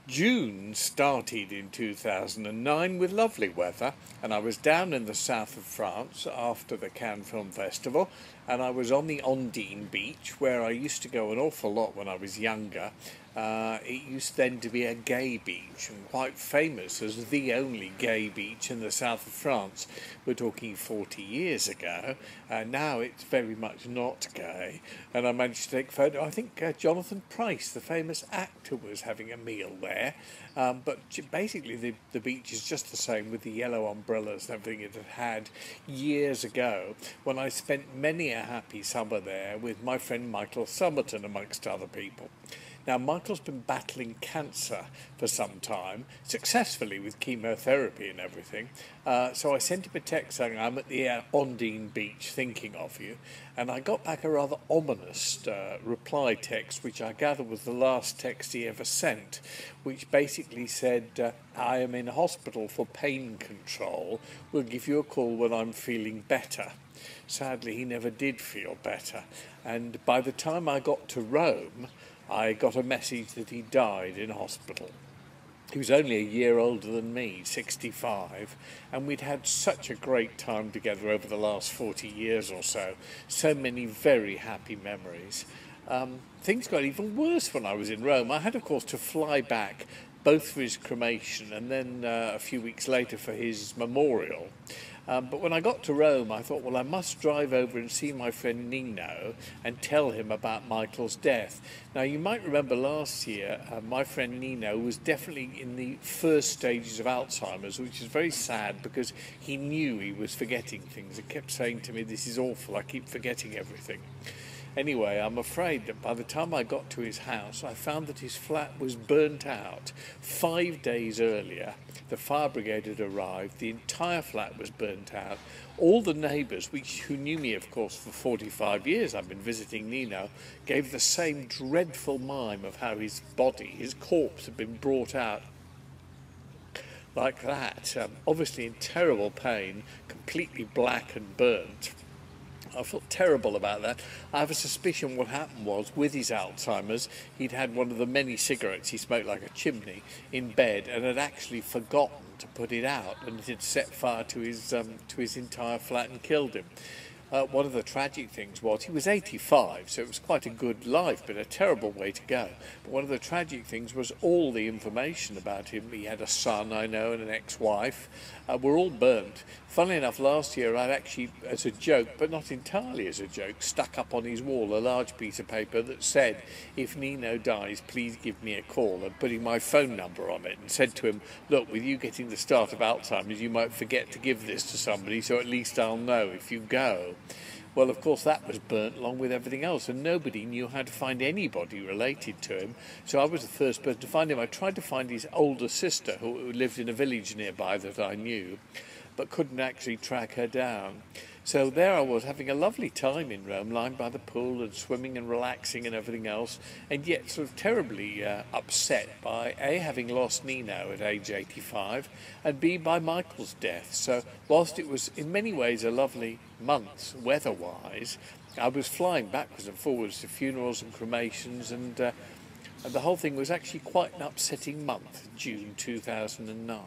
June started in 2009 with lovely weather, and I was down in the south of France after the Cannes Film Festival, and I was on the Ondine beach where I used to go an awful lot when I was younger. It used then to be a gay beach and quite famous as the only gay beach in the south of France. We're talking 40 years ago. Now it's very much not gay, and I managed to take a photo. I think Jonathan Pryce, the famous actor, was having a meal there. But basically the beach is just the same with the yellow umbrellas and everything it had years ago when I spent many a happy summer there with my friend Michael Somerton, amongst other people. Now, Michael's been battling cancer for some time, successfully with chemotherapy and everything. So I sent him a text saying, I'm at the Ondine beach thinking of you. And I got back a rather ominous reply text, which I gather was the last text he ever sent, which basically said, I am in hospital for pain control. We'll give you a call when I'm feeling better. Sadly, he never did feel better. And by the time I got to Rome, I got a message that he died in hospital. He was only a year older than me, 65, and we'd had such a great time together over the last 40 years or so. So many very happy memories. Things got even worse when I was in Rome. I had, of course, to fly back both for his cremation and then a few weeks later for his memorial. But when I got to Rome, I thought, well, I must drive over and see my friend Nino and tell him about Michael's death. Now, you might remember last year, my friend Nino was definitely in the first stages of Alzheimer's, which is very sad because he knew he was forgetting things. He kept saying to me, this is awful, I keep forgetting everything. Anyway, I'm afraid that by the time I got to his house, I found that his flat was burnt out. 5 days earlier, the fire brigade had arrived. The entire flat was burnt out. All the neighbours, who knew me, of course, for 45 years, I've been visiting Nino, gave the same dreadful mime of how his body, his corpse, had been brought out like that. Obviously in terrible pain, completely black and burnt. I felt terrible about that. I have a suspicion what happened was, with his Alzheimer's, he'd had one of the many cigarettes he smoked like a chimney in bed and had actually forgotten to put it out, and it had set fire to his entire flat and killed him. One of the tragic things was he was 85, so it was quite a good life, but a terrible way to go. But one of the tragic things was all the information about him. He had a son, I know, and an ex-wife. Were all burnt. Funnily enough, last year I'd actually, as a joke, but not entirely as a joke, stuck up on his wall a large piece of paper that said, if Nino dies, please give me a call, and putting my phone number on it, and said to him, look, with you getting the start of Alzheimer's, you might forget to give this to somebody, so at least I'll know if you go. Well, of course, that was burnt along with everything else, and nobody knew how to find anybody related to him. So I was the first person to find him. I tried to find his older sister, who lived in a village nearby that I knew, but couldn't actually track her down. So there I was, having a lovely time in Rome, lying by the pool and swimming and relaxing and everything else, and yet sort of terribly upset by A, having lost Nino at age 85, and B, by Michael's death. So whilst it was in many ways a lovely month, weather-wise, I was flying backwards and forwards to funerals and cremations, and the whole thing was actually quite an upsetting month, June 2009.